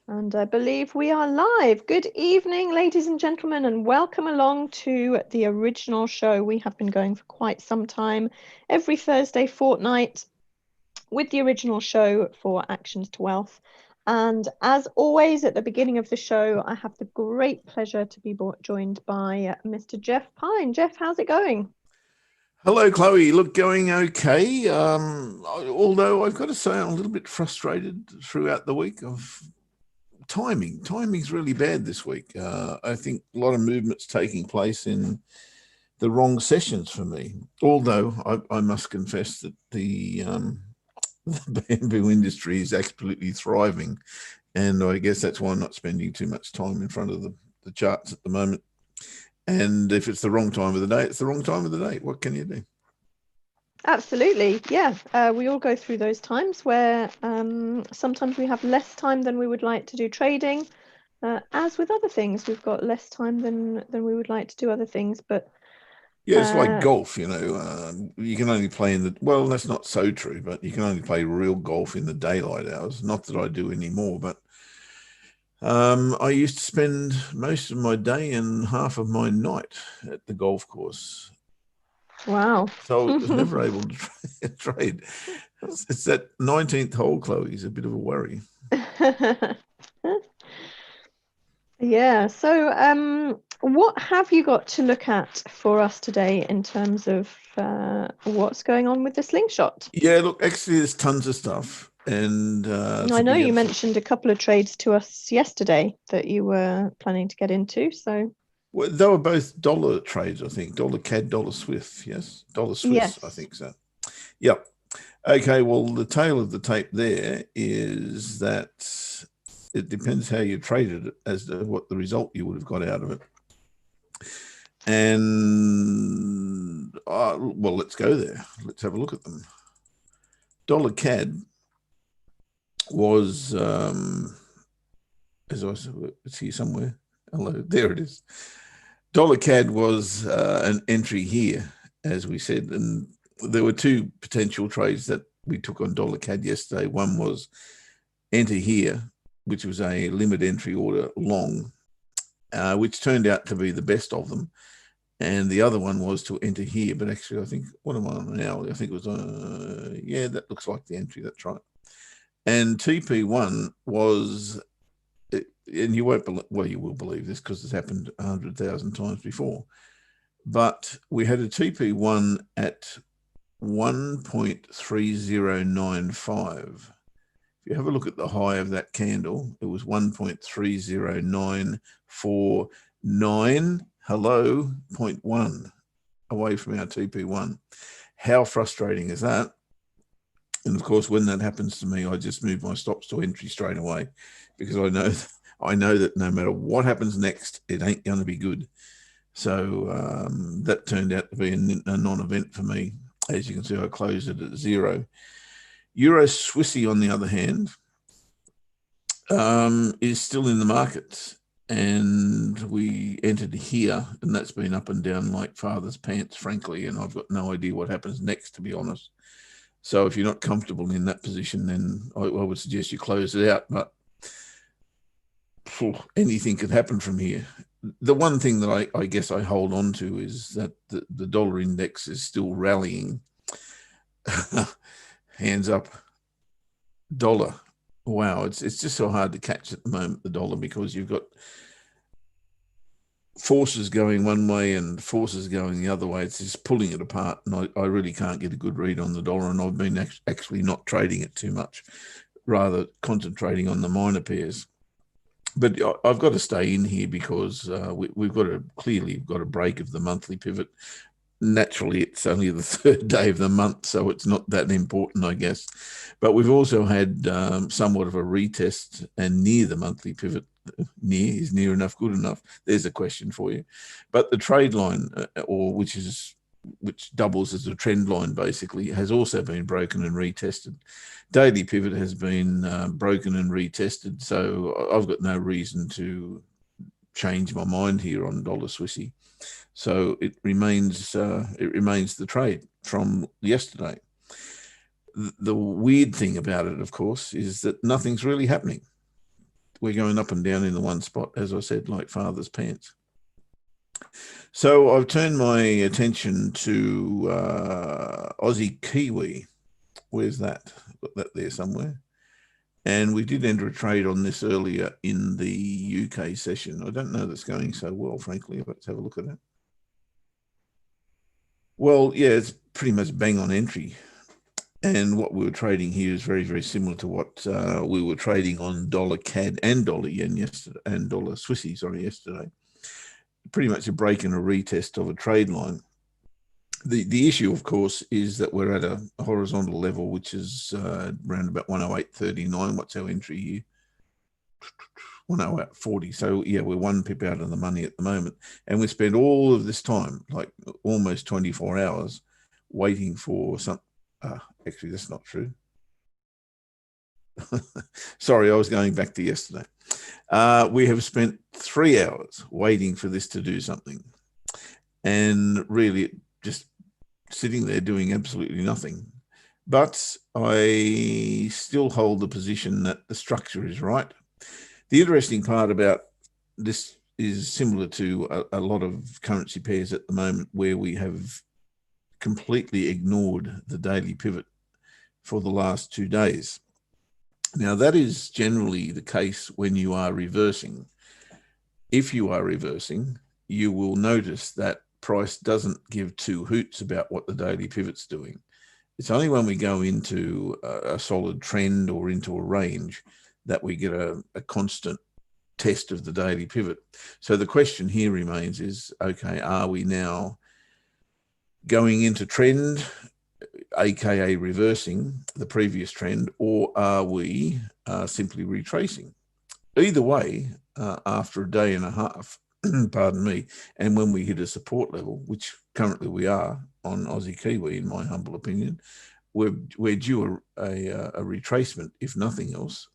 And I believe we are live. Good evening, ladies and gentlemen, and welcome along to the original show. We have been going for quite some time, every Thursday fortnight, with the original show for Actions to Wealth. And as always, at the beginning of the show, I have the great pleasure to be joined by Mr. Jeff Pine. Jeff, how's it going? Hello, Chloe. Look, going okay. Although I've got to say I'm a little bit frustrated throughout the week of timing. Timing's really bad this week. I think a lot of movement's taking place in the wrong sessions for me. Although I must confess that the bamboo industry is absolutely thriving, and I guess that's why I'm not spending too much time in front of the charts at the moment. And if it's the wrong time of the day, it's the wrong time of the day. What can you do? Absolutely, yeah. We all go through those times where sometimes we have less time than we would like to do trading. As with other things, we've got less time than we would like to do other things. But Yeah, it's like uh, golf, you can only play well, that's not so true, but you can only play real golf in the daylight hours. Not that I do anymore, but I used to spend most of my day and half of my night at the golf course. wow. So I was never able to trade. It's that 19th hole, Chloe, is a bit of a worry. Yeah. So, what have you got to look at for us today in terms of what's going on with the slingshot? Yeah, look, actually, there's tons of stuff. And I to know be you absolutely, mentioned a couple of trades to us yesterday that you were planning to get into. So, well, they were both dollar trades, I think. Dollar CAD, dollar Swift, yes? Dollar Swiss, I yes. think so. Yep. Okay, well, the tail of the tape there is that it depends how you traded it as to what the result you would have got out of it. And, well, let's go there. Let's have a look at them. Dollar CAD was, as I said, it's here somewhere. Hello, there it is. Dollar CAD was an entry here, as we said, and there were two potential trades that we took on dollar CAD yesterday. One was enter here, which was a limit entry order long, which turned out to be the best of them. And the other one was to enter here, but actually, I think, what am I on now? I think it was, yeah, that looks like the entry. That's right. And TP1 was, and you won't believe, well, you will believe this because it's happened 100,000 times before, but we had a TP1 at 1.3095. If you have a look at the high of that candle, it was 1.30949. Hello, 0.1 away from our TP1. How frustrating is that? And of course, when that happens to me, I just move my stops to entry straight away because I know that no matter what happens next, it ain't going to be good. So that turned out to be a non-event for me. As you can see, I closed it at zero. Euro Swissy, on the other hand, is still in the market. And we entered here, and that's been up and down like father's pants, frankly. And I've got no idea what happens next, to be honest. So if you're not comfortable in that position, then I would suggest you close it out. But anything could happen from here. The one thing that I guess I hold on to is that the dollar index is still rallying. Hands up, dollar. Wow, it's just so hard to catch at the moment, the dollar, because you've got forces going one way and forces going the other way. It's just pulling it apart, and I really can't get a good read on the dollar, and I've been actually not trading it too much, rather concentrating on the minor pairs. But I've got to stay in here because we've got to clearly got a break of the monthly pivot. Naturally, it's only the third day of the month, so it's not that important, I guess. But we've also had somewhat of a retest and near the monthly pivot. Near is near enough, good enough? There's a question for you. But the trade line, or which doubles as a trend line, basically, has also been broken and retested. Daily pivot has been broken and retested, so I've got no reason to change my mind here on dollar Swissy. So it remains the trade from yesterday. The weird thing about it, of course, is that nothing's really happening. we're going up and down in the one spot, as I said, like father's pants. So I've turned my attention to Aussie Kiwi. Where's that? Got that there somewhere. And we did enter a trade on this earlier in the UK session. I don't know that's going so well, frankly. Let's have a look at it. Well, yeah, it's pretty much bang on entry. And what we were trading here is very, very similar to what we were trading on dollar CAD and dollar yen yesterday, and dollar Swissy, sorry, yesterday. Pretty much a break and a retest of a trade line. The issue, of course, is that we're at a horizontal level, which is around about 108.39. What's our entry here? 108.40. So, yeah, we're one pip out of the money at the moment. And we spent all of this time, like almost 24 hours, waiting for some... actually, that's not true. Sorry, I was going back to yesterday. We have spent 3 hours waiting for this to do something, and really just sitting there doing absolutely nothing. But I still hold the position that the structure is right. The interesting part about this is similar to a lot of currency pairs at the moment, where we have completely ignored the daily pivot for the last 2 days. Now, that is generally the case when you are reversing. If you are reversing, you will notice that price doesn't give two hoots about what the daily pivot's doing. It's only when we go into a solid trend or into a range that we get a constant test of the daily pivot. So the question here remains is, okay, are we now going into trend, aka reversing the previous trend, or are we simply retracing? Either way, after a day and a half, pardon me, and when we hit a support level, which currently we are on Aussie Kiwi, in my humble opinion, we're due a retracement, if nothing else,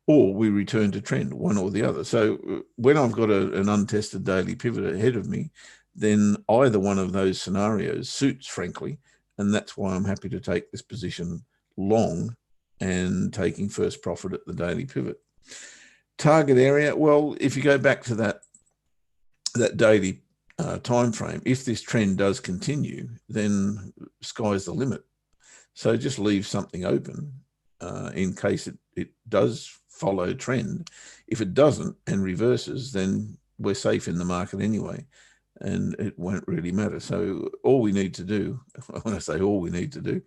or we return to trend, one or the other. So when I've got an untested daily pivot ahead of me, then either one of those scenarios suits, frankly, and that's why I'm happy to take this position long and taking first profit at the daily pivot. Target area, well, if you go back to that daily time frame, if this trend does continue, then sky's the limit. So just leave something open in case it does follow trend. If it doesn't and reverses, then we're safe in the market anyway, and it won't really matter. So all we need to do, when I say all we need to do,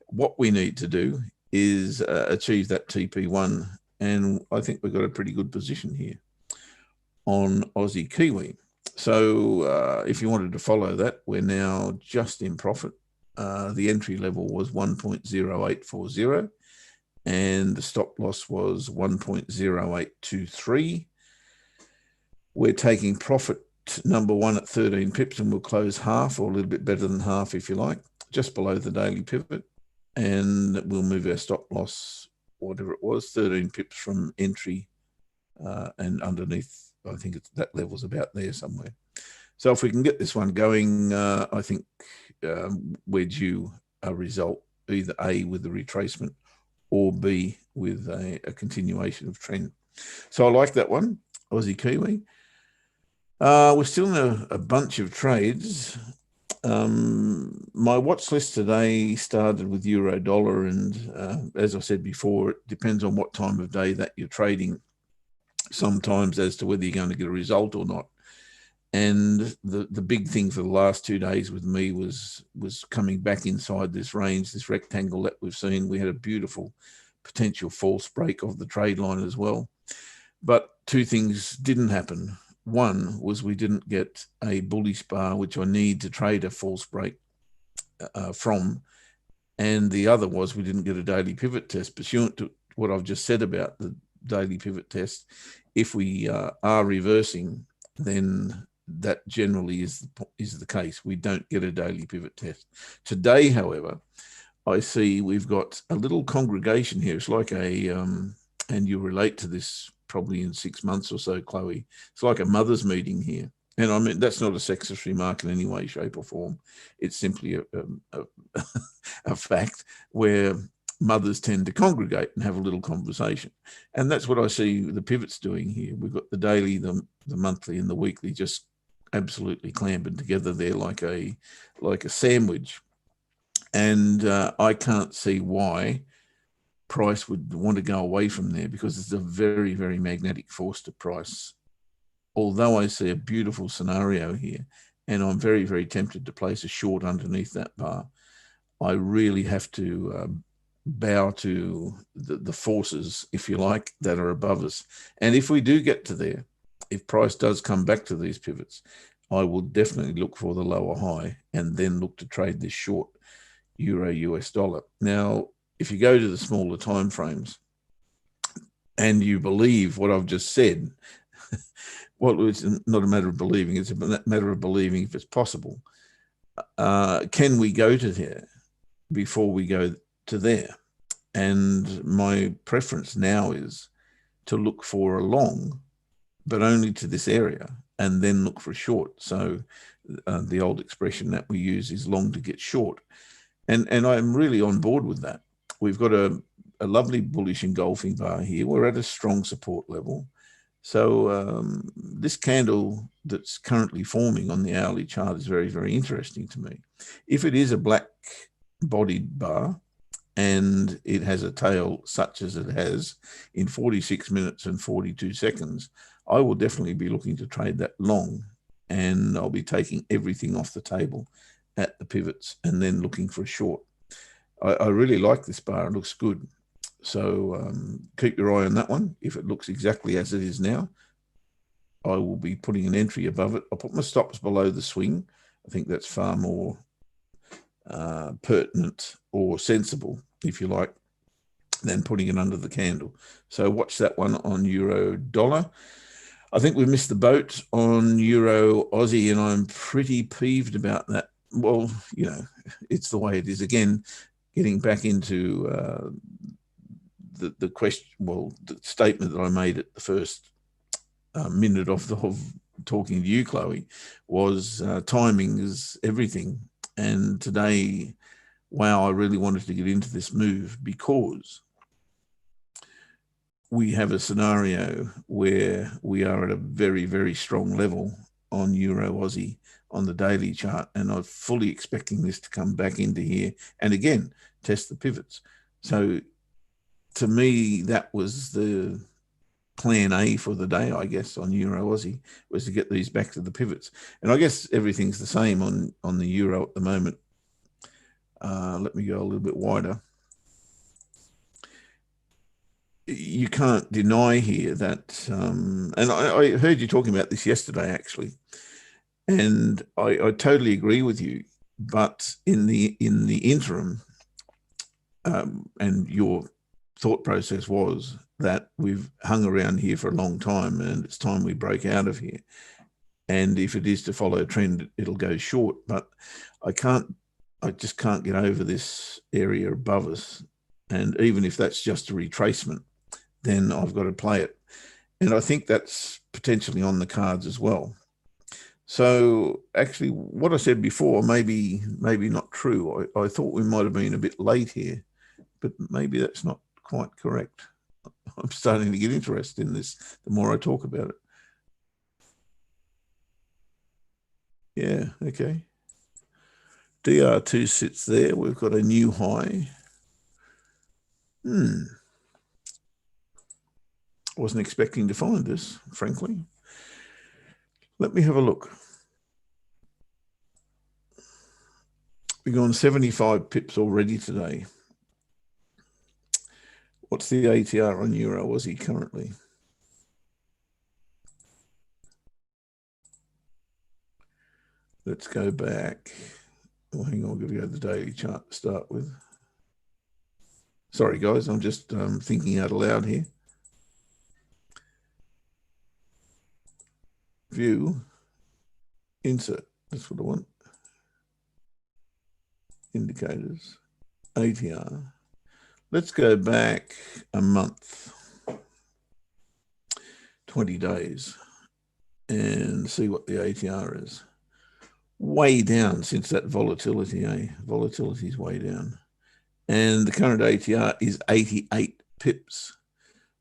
what we need to do is achieve that TP1, and I think we've got a pretty good position here on Aussie Kiwi. So if you wanted to follow that, we're now just in profit. The entry level was 1.0840 and the stop loss was 1.0823. We're taking profit number one at 13 pips, and we'll close half, or a little bit better than half if you like, just below the daily pivot, and we'll move our stop loss, whatever it was, 13 pips from entry, and underneath, I think that level's about there somewhere. So if we can get this one going, I think we're due a result, either A, with the retracement, or B, with a continuation of trend. So I like that one, Aussie Kiwi. We're still in a bunch of trades. My watch list today started with euro dollar, and as I said before, it depends on what time of day that you're trading sometimes as to whether you're going to get a result or not. And the big thing for the last 2 days with me was coming back inside this range, this rectangle that we've seen. We had a beautiful potential false break of the trade line as well. But two things didn't happen. One was we didn't get a bullish bar, which I need to trade a false break from. And the other was we didn't get a daily pivot test. Pursuant to what I've just said about the daily pivot test, if we are reversing, then that generally is the case. We don't get a daily pivot test. Today, however, I see we've got a little congregation here. It's like and you relate to this probably in 6 months or so, Chloe. It's like a mother's meeting here. And I mean, that's not a sexist remark in any way, shape or form. It's simply a fact where mothers tend to congregate and have a little conversation. And that's what I see the pivots doing here. We've got the daily, the monthly and the weekly just absolutely clamping together there like a sandwich. And I can't see why price would want to go away from there, because it's a very, very magnetic force to price. Although I see a beautiful scenario here, and I'm very, very tempted to place a short underneath that bar, I really have to bow to the forces, if you like, that are above us. And if we do get to there, if price does come back to these pivots, I will definitely look for the lower high and then look to trade this short euro US dollar. Now, if you go to the smaller time frames and you believe what I've just said, well, it's not a matter of believing, it's a matter of believing if it's possible. Can we go to there before we go to there? And my preference now is to look for a long, but only to this area, and then look for a short. So the old expression that we use is long to get short. And I'm really on board with that. We've got a lovely bullish engulfing bar here. We're at a strong support level. So this candle that's currently forming on the hourly chart is very, very interesting to me. If it is a black bodied bar and it has a tail such as it has in 46 minutes and 42 seconds, I will definitely be looking to trade that long, and I'll be taking everything off the table at the pivots and then looking for a short. I really like this bar. It looks good. So keep your eye on that one. If it looks exactly as it is now, I will be putting an entry above it. I'll put my stops below the swing. I think that's far more pertinent or sensible, if you like, than putting it under the candle. So watch that one on euro dollar. I think we missed the boat on euro Aussie, and I'm pretty peeved about that. Well, you know, it's the way it is. Again, getting back into the question, well, the statement that I made at the first minute of talking to you, Chloe, was timing is everything. And today, wow, I really wanted to get into this move because we have a scenario where we are at a very, very strong level on euro Aussie on the daily chart, and I'm fully expecting this to come back into here and again test the pivots. So to me, that was the plan A for the day, I guess, on euro Aussie, was to get these back to the pivots. And I guess everything's the same on the euro at the moment. Let me go a little bit wider. You can't deny here that, and I heard you talking about this yesterday, actually, and I totally agree with you. But in the interim, and your thought process was that we've hung around here for a long time, and it's time we broke out of here. And if it is to follow a trend, it'll go short. But I just can't get over this area above us. And even if that's just a retracement, then I've got to play it. And I think that's potentially on the cards as well. So actually what I said before, maybe not true. I thought we might have been a bit late here, but maybe that's not quite correct. I'm starting to get interested in this the more I talk about it. Yeah, okay. DR2 sits there. We've got a new high. Wasn't expecting to find this, frankly. Let me have a look. We've gone 75 pips already today. What's the ATR on euro Aussie currently? Let's go back. Oh, hang on, we've got to go to the daily chart to start with. Sorry, guys, I'm just thinking out aloud here. View, insert, that's what I want. Indicators, ATR. Let's go back a month, 20 days, and see what the ATR is. Way down since that volatility, Volatility is way down. and the current ATR is 88 pips.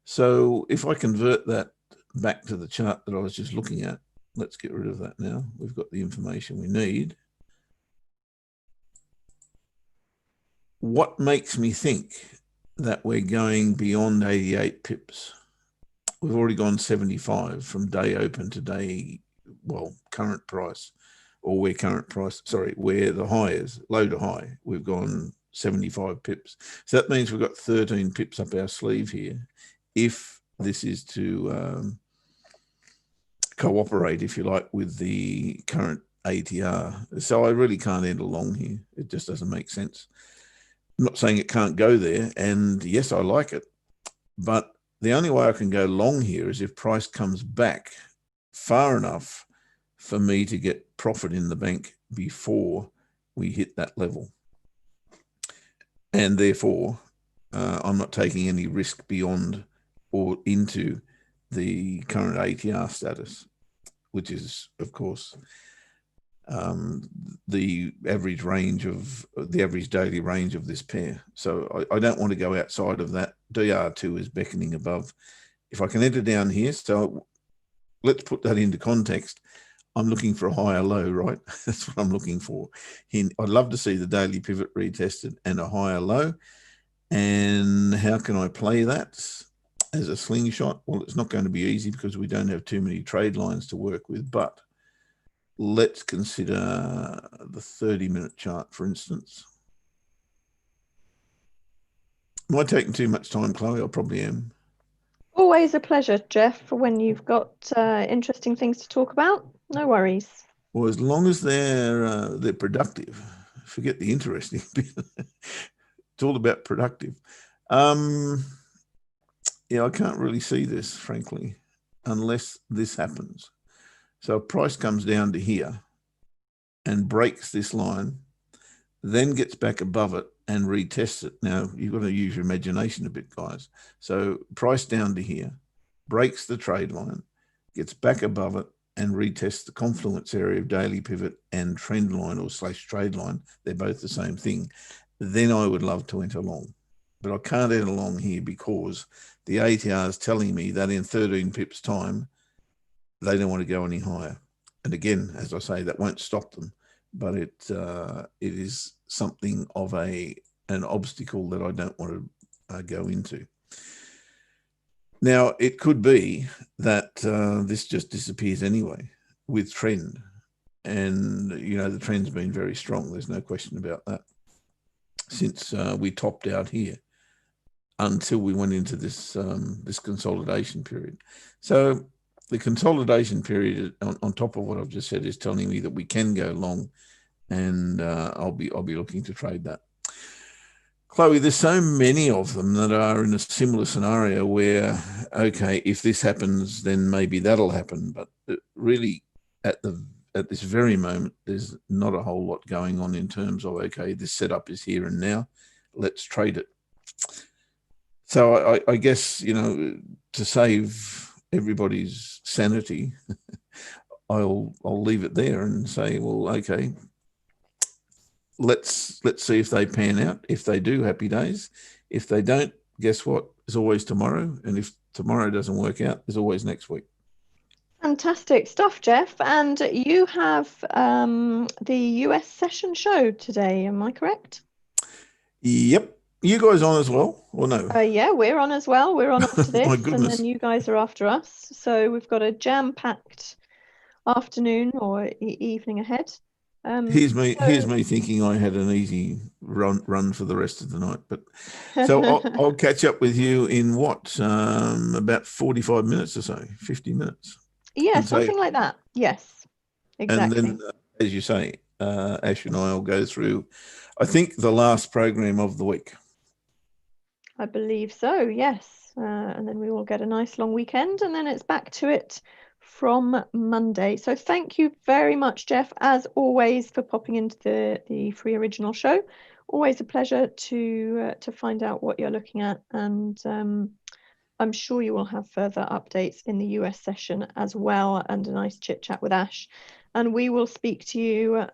So if I convert that back to the chart that I was just looking at, let's get rid of that now. We've got the information we need. What makes me think that we're going beyond 88 pips? We've already gone 75 from day open to day, well, current price, or where current price, sorry, where the high is, low to high. We've gone 75 pips. So that means we've got 13 pips up our sleeve here. If this is to cooperate, if you like, with the current ATR. So I really can't enter long here. It just doesn't make sense. I'm not saying it can't go there. And yes, I like it. But the only way I can go long here is if price comes back far enough for me to get profit in the bank before we hit that level. And therefore, I'm not taking any risk beyond or into the current ATR status, which is, of course, the average daily range of this pair. So I don't want to go outside of that. DR2 is beckoning above. If I can enter down here, so let's put that into context. I'm looking for a higher low, right? That's what I'm looking for. I'd love to see the daily pivot retested and a higher low. And how can I play that as a slingshot? Well, it's not going to be easy because we don't have too many trade lines to work with, but let's consider the 30-minute chart, for instance. Am I taking too much time, Chloe? I probably am. Always a pleasure, Jeff, when you've got interesting things to talk about. No worries. Well, as long as they're productive, forget the interesting bit. It's all about productive. Yeah, I can't really see this, frankly, unless this happens. So price comes down to here and breaks this line, then gets back above it and retests it. Now, you've got to use your imagination a bit, guys. So price down to here, breaks the trade line, gets back above it, and retests the confluence area of daily pivot and trend line or / trade line. They're both the same thing. Then I would love to enter long. But I can't enter long here because the ATR is telling me that in 13 pips time, they don't want to go any higher. And again, as I say, that won't stop them, but it is something of an obstacle that I don't want to go into. Now, it could be that this just disappears anyway with trend. And, you know, the trend's been very strong. There's no question about that since we topped out here until we went into this this consolidation period. So the consolidation period on top of what I've just said is telling me that we can go long, and I'll be looking to trade that. Chloe, there's so many of them that are in a similar scenario where, okay, if this happens, then maybe that'll happen. But really, at this very moment, there's not a whole lot going on in terms of, okay, this setup is here and now, let's trade it. So I guess, you know, to save everybody's sanity, I'll leave it there and say, well, okay, let's see if they pan out. If they do, happy days. If they don't, guess what? There's always tomorrow. And if tomorrow doesn't work out, there's always next week. Fantastic stuff, Jeff. And you have the US session show today, am I correct? Yep. You guys on as well, or no? Yeah, we're on as well. We're on after this, My and goodness. then you guys are after us. So we've got a jam-packed afternoon or evening ahead. Here's me thinking I had an easy run for the rest of the night. But so I'll catch up with you in what, about 45 minutes or so, 50 minutes. Yeah, something like that. Yes, exactly. And then, as you say, Ash and I will go through, I think, the last program of the week. I believe so, yes. And then we will get a nice long weekend, and then it's back to it from Monday. So thank you very much, Jeff, as always, for popping into the free original show. Always a pleasure to find out what you're looking at, and I'm sure you will have further updates in the US session as well, and a nice chit chat with Ash. And we will speak to you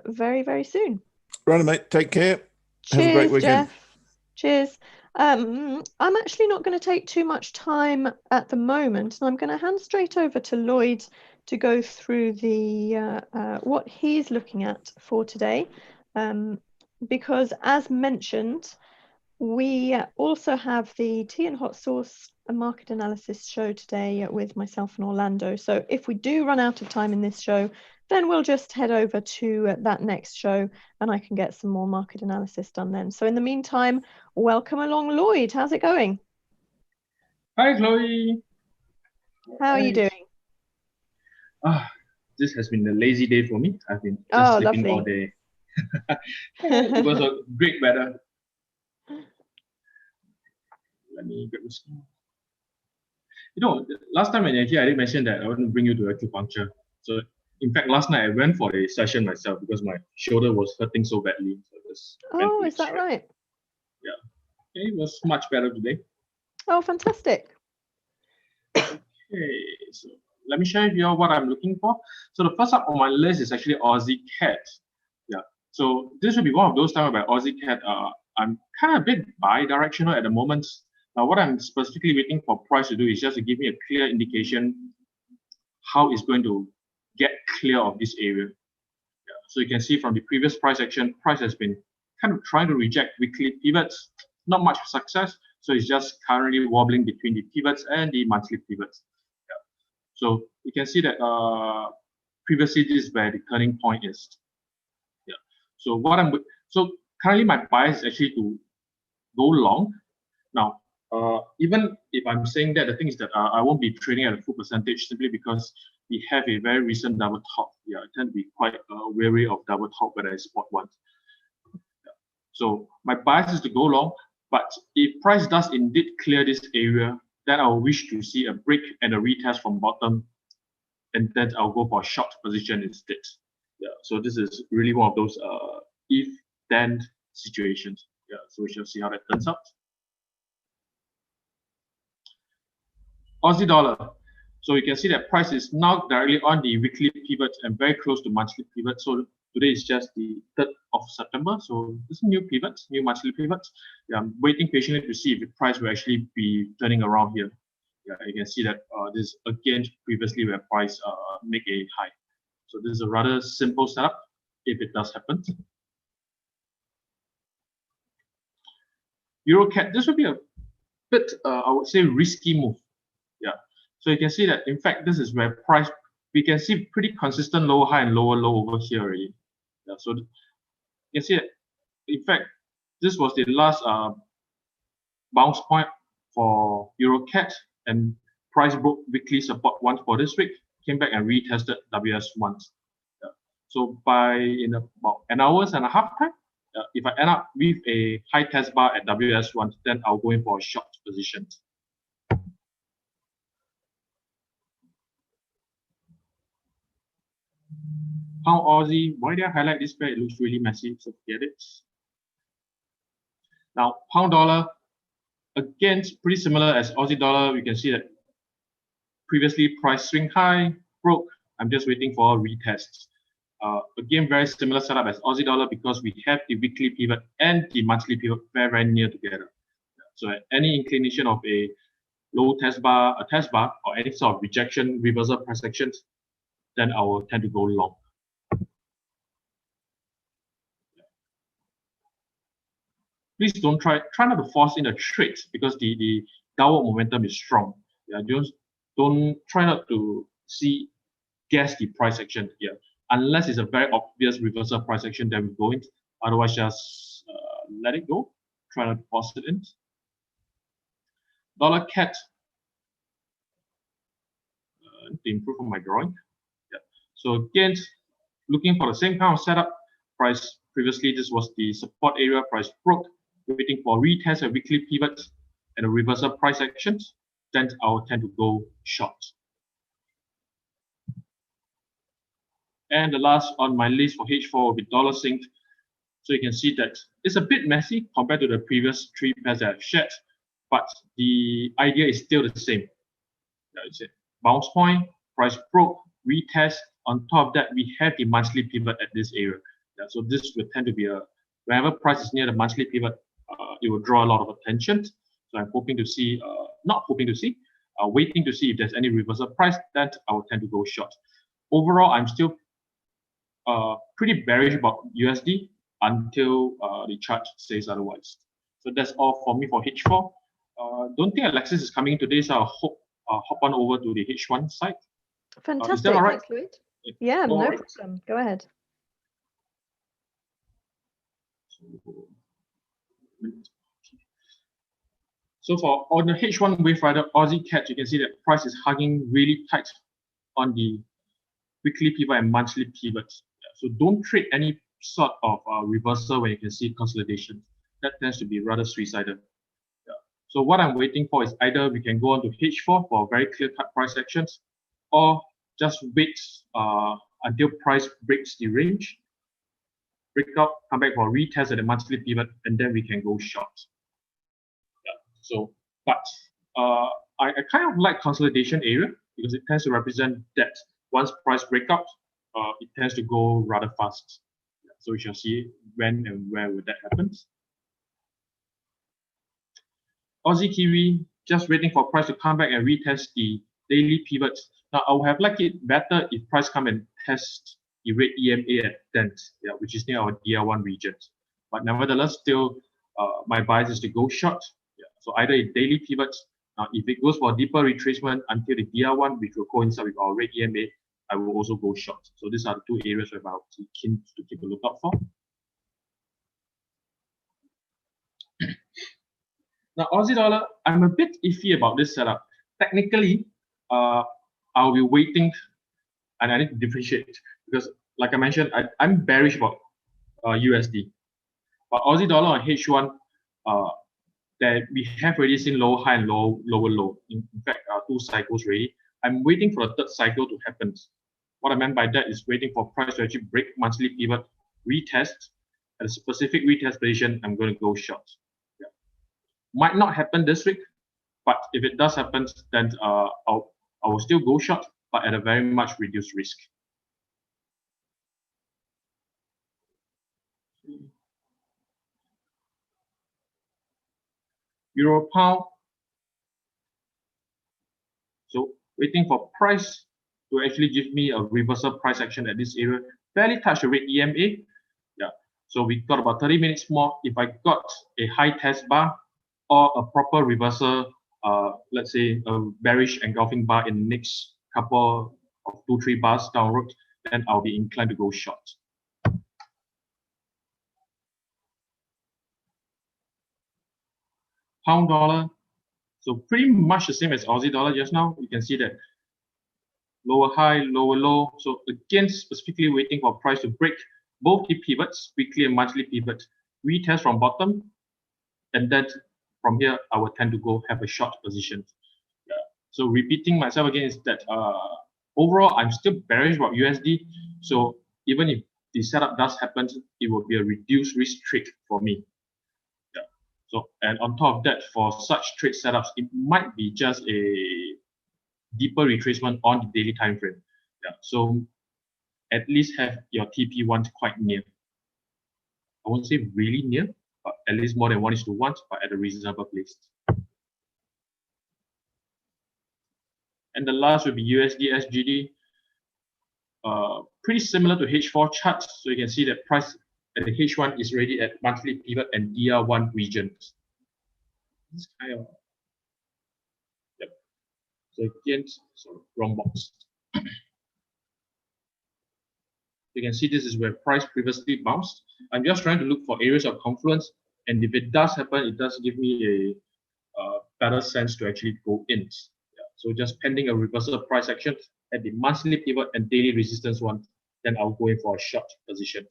very, very soon. Right, mate. Take care. Cheers, Have a great weekend. Jeff. Cheers. I'm actually not going to take too much time at the moment, and I'm going to hand straight over to Lloyd to go through the what he's looking at for today. Because as mentioned, we also have the tea and hot sauce and market analysis show today with myself and Orlando. So if we do run out of time in this show, then we'll just head over to that next show and I can get some more market analysis done then. So in the meantime, welcome along, Lloyd. How's it going? Hi, Chloe. How are you doing? This has been a lazy day for me. I've been just sleeping all day. It was a great weather. Let me get my screen. Last time when you're here, I did mention that I want to bring you to acupuncture. So, in fact, last night I went for a session myself because my shoulder was hurting so badly. So is that right? Yeah. It was much better today. Oh, fantastic. Okay, so let me share with you what I'm looking for. So the first up on my list is actually Aussie Cat. Yeah. So this will be one of those times where Aussie Cat, I'm kind of a bit bi-directional at the moment. Now, what I'm specifically waiting for price to do is just to give me a clear indication how it's going to get clear of this area. Yeah. So you can see from the previous price action, price has been kind of trying to reject weekly pivots. Not much success. So it's just currently wobbling between the pivots and the monthly pivots. Yeah. So you can see that previously this is where the turning point is. Yeah. So currently my bias is actually to go long. Now, even if I'm saying that, the thing is that I won't be trading at a full percentage simply because we have a very recent double top. Yeah, I tend to be quite wary of double top when I spot one. Yeah. So my bias is to go long, but if price does indeed clear this area, then I'll wish to see a break and a retest from bottom, and then I'll go for a short position instead. Yeah, so this is really one of those if-then situations. Yeah, so we shall see how that turns out. Aussie dollar. So you can see that price is now directly on the weekly pivot and very close to monthly pivot. So today is just the 3rd of September. So this is new pivot, new monthly pivot. Yeah, I'm waiting patiently to see if the price will actually be turning around here. Yeah, you can see that this again previously where price make a high. So this is a rather simple setup if it does happen. EuroCAD, this would be a bit, I would say, risky move. Yeah, so you can see that in fact this is where price, we can see pretty consistent lower high and lower low over here already. Yeah, so you can see that in fact this was the last bounce point for EuroCAD, and price broke weekly support once for this week, came back and retested WS once. Yeah. So in about an hour and a half time, if I end up with a high test bar at WS1, then I'll go in for a short position. Pound Aussie, why did I highlight this pair? It looks really messy, so forget it. Now, pound dollar, again, pretty similar as Aussie dollar. We can see that previously price swing high, broke. I'm just waiting for a retest. Again, very similar setup as Aussie dollar because we have the weekly pivot and the monthly pivot very, very near together. So at any inclination of a low test bar, a test bar, or any sort of rejection, reversal price actions, then I will tend to go long. Please don't try not to force in a trade because the downward momentum is strong. Yeah, don't try not to guess the price action here. Unless it's a very obvious reversal price action, then we go in. Otherwise, just let it go. Try not to force it in. Dollar CAD. To improve on my drawing. Yeah. So again, looking for the same kind of setup. Price previously, this was the support area. Price broke. Waiting for retest, a weekly pivot, and a reversal price actions. Then I'll tend to go short. And the last on my list for H4 will be dollar synced. So you can see that it's a bit messy compared to the previous 3 pairs that I've shared, but the idea is still the same. That's it. Bounce point, price broke, retest. On top of that, we have the monthly pivot at this area. Yeah, so this will tend to be whenever price is near the monthly pivot, it will draw a lot of attention. So I'm hoping to see, not hoping to see, waiting to see if there's any reversal price, that I will tend to go short. Overall, I'm still pretty bearish about USD until the chart says otherwise. So that's all for me for H4. Don't think Alexis is coming today, so I'll hop on over to the H1 side. Fantastic. All right? Thanks, Lloyd. Yeah, All no right. problem. Go ahead. So for on the H1 Wave Rider Aussie CAT, you can see that price is hugging really tight on the weekly pivot and monthly pivots. So don't trade any sort of reversal when you can see consolidation. That tends to be rather suicidal. So what I'm waiting for is either we can go on to H4 for very clear-cut price actions, or just wait until price breaks the range, break out, come back for a retest at the monthly pivot, and then we can go short. So, but I kind of like consolidation area because it tends to represent that once price breakout, it tends to go rather fast. So we shall see when and where would that happen. Aussie Kiwi, just waiting for price to come back and retest the daily pivots. Now, I would have liked it better if price come and test the red EMA at 10, which is near our DR1 region. But nevertheless, still, my bias is to go short. So either a daily pivot, if it goes for deeper retracement until the DR1, which will coincide with our red EMA, I will also go short. So these are the two areas where I'll be keen to keep a lookout for. Now, Aussie dollar, I'm a bit iffy about this setup. Technically, I'll be waiting, and I need to differentiate because, like I mentioned, I'm bearish about USD. But Aussie dollar on H1, that we have already seen lower high and lower low. In fact, 2 cycles already. I'm waiting for a third cycle to happen. What I meant by that is waiting for price to actually break monthly pivot, retest. At a specific retest position, I'm going to go short. Might not happen this week, but if it does happen, then I will still go short, but at a very much reduced risk. Euro pound. So waiting for price to actually give me a reversal price action at this area. Barely touch the red EMA. So we got about 30 minutes more. If I got a high test bar or a proper reversal, let's say a bearish engulfing bar in the next couple of 2-3 bars down road, then I'll be inclined to go short. Pound dollar, so pretty much the same as Aussie dollar just now. You can see that lower high, lower low. So again, specifically waiting for price to break both the pivots, weekly and monthly pivot, retest from bottom, and then from here I will tend to go have a short position. So repeating myself again is that overall I'm still bearish about USD. So even if the setup does happen, it will be a reduced risk trade for me. So, and on top of that, for such trade setups, it might be just a deeper retracement on the daily time frame. So at least have your TP1 quite near. I won't say really near, but at least more than 1:1, but at a reasonable place. And the last will be USD SGD. Pretty similar to H4 charts. So you can see that price at the H1 is already at monthly pivot and DR1 regions. This kind of, So again, wrong box. You can see this is where price previously bounced. I'm just trying to look for areas of confluence, and if it does happen, it does give me a better sense to actually go in. So just pending a reversal of price action at the monthly pivot and daily resistance one, then I'll go in for a short position.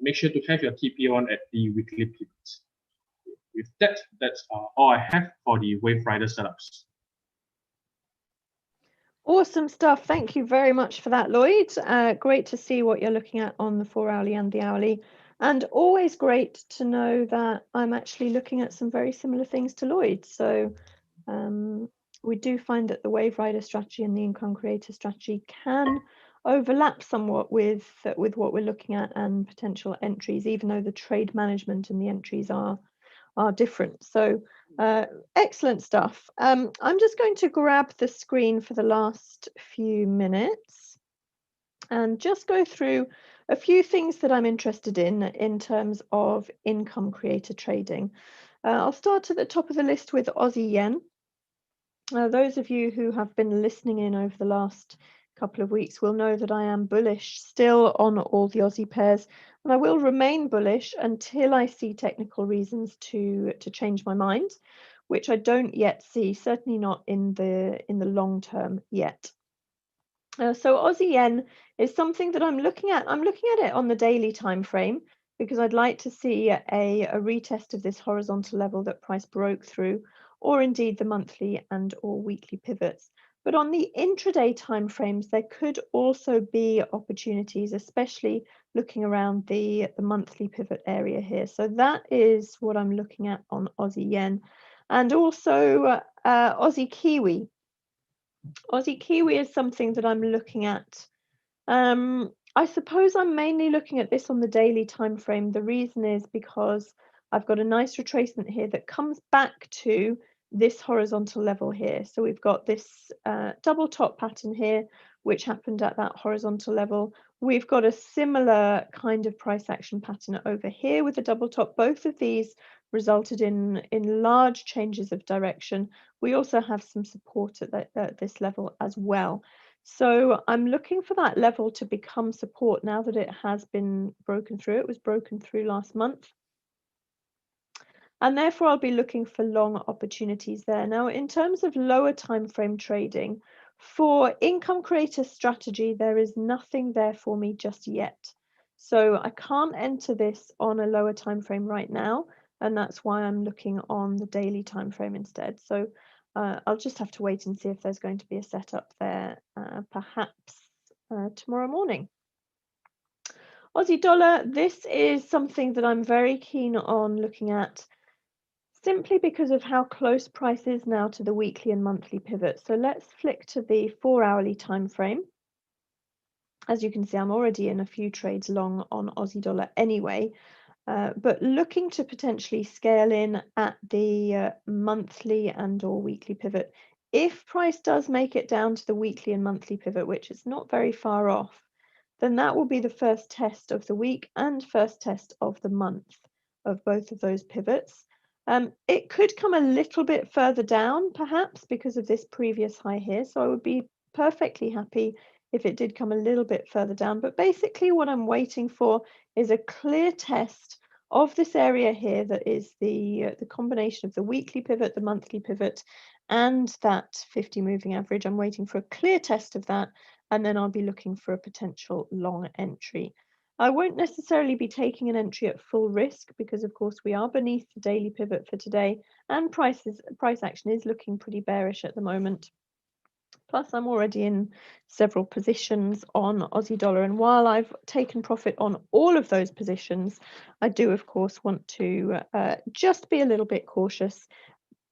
Make sure to have your TP on at the weekly pivots. With that, that's all I have for the Wave Rider setups. Awesome stuff. Thank you very much for that, Lloyd. Great to see what you're looking at on the 4-hourly and the hourly. And always great to know that I'm actually looking at some very similar things to Lloyd. So we do find that the Wave Rider strategy and the income creator strategy can overlap somewhat with what we're looking at and potential entries, even though the trade management and the entries are are different. So excellent stuff. I'm just going to grab the screen for the last few minutes and just go through a few things that I'm interested in terms of income creator trading. I'll start at the top of the list with Aussie yen. Those of you who have been listening in over the last couple of weeks will know that I am bullish still on all the Aussie pairs, and I will remain bullish until I see technical reasons to change my mind, which I don't yet see, certainly not in the long term yet. So Aussie yen is something that I'm looking at. I'm looking at it on the daily time frame because I'd like to see a retest of this horizontal level that price broke through, or indeed the monthly and or weekly pivots. But on the intraday time frames, there could also be opportunities, especially looking around the monthly pivot area here. So that is what I'm looking at on Aussie yen, and also Aussie Kiwi. Aussie Kiwi is something that I'm looking at. I suppose I'm mainly looking at this on the daily time frame. The reason is because I've got a nice retracement here that comes back to this horizontal level here. So we've got this double top pattern here, which happened at that horizontal level. We've got a similar kind of price action pattern over here with a double top. Both of these resulted in large changes of direction. We also have some support at this level as well. So I'm looking for that level to become support now that it has been broken through. It was broken through last month. And therefore, I'll be looking for long opportunities there. Now, in terms of lower time frame trading, for income creator strategy, there is nothing there for me just yet. So I can't enter this on a lower time frame right now, and that's why I'm looking on the daily time frame instead. So I'll just have to wait and see if there's going to be a setup there, perhaps tomorrow morning. Aussie dollar, this is something that I'm very keen on looking at, simply because of how close price is now to the weekly and monthly pivot. So let's flick to the 4-hourly time frame. As you can see, I'm already in a few trades long on Aussie dollar anyway, but looking to potentially scale in at the monthly and or weekly pivot. If price does make it down to the weekly and monthly pivot, which is not very far off, then that will be the first test of the week and first test of the month of both of those pivots. It could come a little bit further down, perhaps, because of this previous high here. So I would be perfectly happy if it did come a little bit further down. But basically what I'm waiting for is a clear test of this area here that is the combination of the weekly pivot, the monthly pivot, and that 50 moving average. I'm waiting for a clear test of that, and then I'll be looking for a potential long entry. I won't necessarily be taking an entry at full risk because, of course, we are beneath the daily pivot for today, and price action is looking pretty bearish at the moment. Plus, I'm already in several positions on Aussie dollar, and while I've taken profit on all of those positions, I do, of course, want to just be a little bit cautious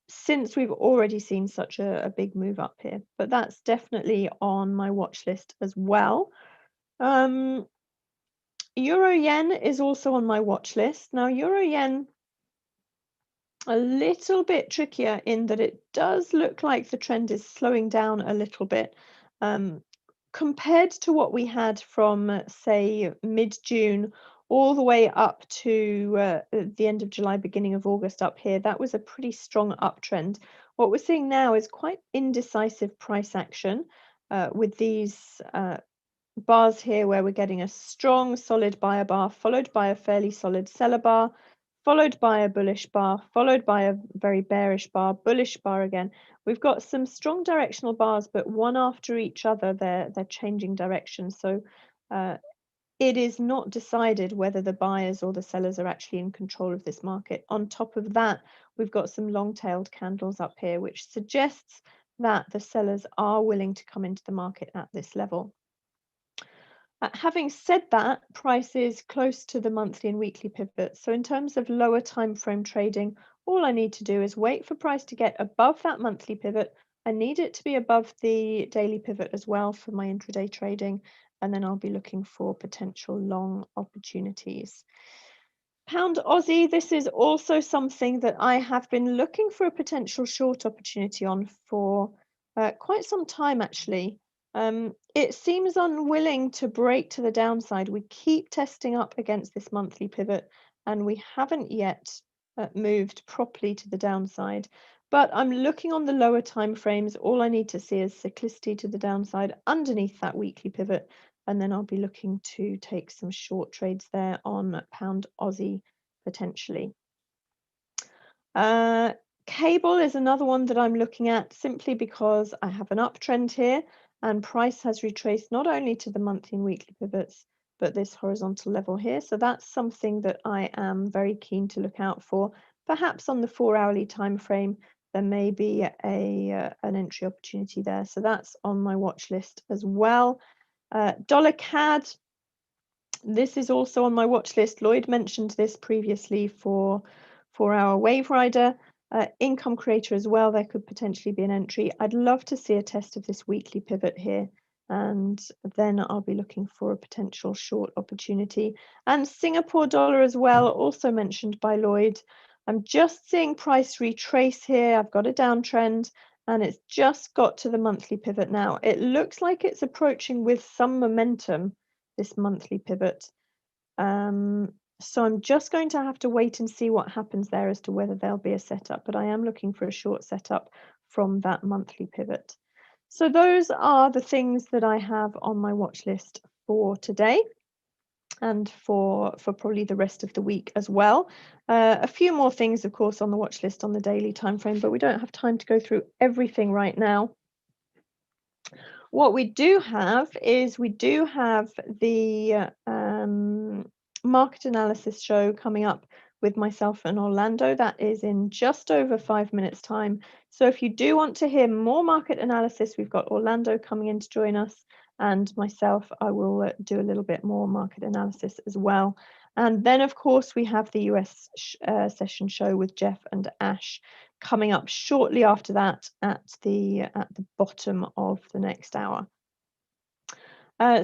since we've already seen such a big move up here. But that's definitely on my watch list as well. Euro yen is also on my watch list. Now, Euro yen, a little bit trickier in that it does look like the trend is slowing down a little bit. Compared to what we had from, say, mid-June all the way up to the end of July, beginning of August up here, that was a pretty strong uptrend. What we're seeing now is quite indecisive price action with these bars here where we're getting a strong solid buyer bar followed by a fairly solid seller bar, followed by a bullish bar, followed by a very bearish bar, bullish bar again. We've got some strong directional bars, but one after each other they're changing direction. So it is not decided whether the buyers or the sellers are actually in control of this market. On top of that, we've got some long-tailed candles up here, which suggests that the sellers are willing to come into the market at this level. Having said that, price is close to the monthly and weekly pivots. So in terms of lower time frame trading, all I need to do is wait for price to get above that monthly pivot. I need it to be above the daily pivot as well for my intraday trading, and then I'll be looking for potential long opportunities. Pound Aussie, this is also something that I have been looking for a potential short opportunity on for quite some time, actually. It seems unwilling to break to the downside. We keep testing up against this monthly pivot, and we haven't yet moved properly to the downside. But I'm looking on the lower time frames. All I need to see is cyclicity to the downside underneath that weekly pivot, and then I'll be looking to take some short trades there on Pound Aussie potentially. Cable is another one that I'm looking at simply because I have an uptrend here and price has retraced not only to the monthly and weekly pivots, but this horizontal level here. So that's something that I am very keen to look out for. Perhaps on the 4-hourly time frame, there may be an entry opportunity there. So that's on my watch list as well. Dollar CAD, this is also on my watch list. Lloyd mentioned this previously for our Wave Rider. Income Creator as well, there could potentially be an entry. I'd love to see a test of this weekly pivot here, and then I'll be looking for a potential short opportunity. And Singapore dollar as well, also mentioned by Lloyd. I'm just seeing price retrace here. I've got a downtrend and it's just got to the monthly pivot now. It looks like it's approaching with some momentum, this monthly pivot. So I'm just going to have to wait and see what happens there as to whether there'll be a setup, but I am looking for a short setup from that monthly pivot. So those are the things that I have on my watch list for today and for probably the rest of the week as well. A few more things, of course, on the watch list on the daily time frame, but we don't have time to go through everything right now. What we do have is we do have the market analysis show coming up with myself and Orlando. That is in just over 5 minutes time. So if you do want to hear more market analysis, we've got Orlando coming in to join us, and myself, I will do a little bit more market analysis as well. And then of course we have the US session show with Jeff and Ash coming up shortly after that at the bottom of the next hour.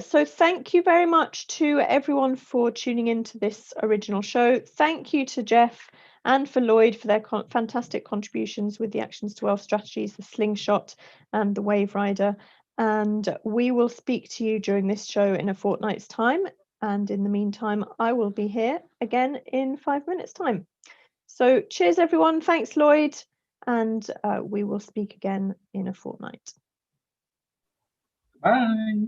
So thank you very much to everyone for tuning into this original show. Thank you to Jeff and for Lloyd for their fantastic contributions with the Actions to Wealth strategies, the Slingshot and the Wave Rider. And we will speak to you during this show in a fortnight's time. And in the meantime, I will be here again in 5 minutes time. So cheers, everyone. Thanks, Lloyd. And we will speak again in a fortnight. Bye.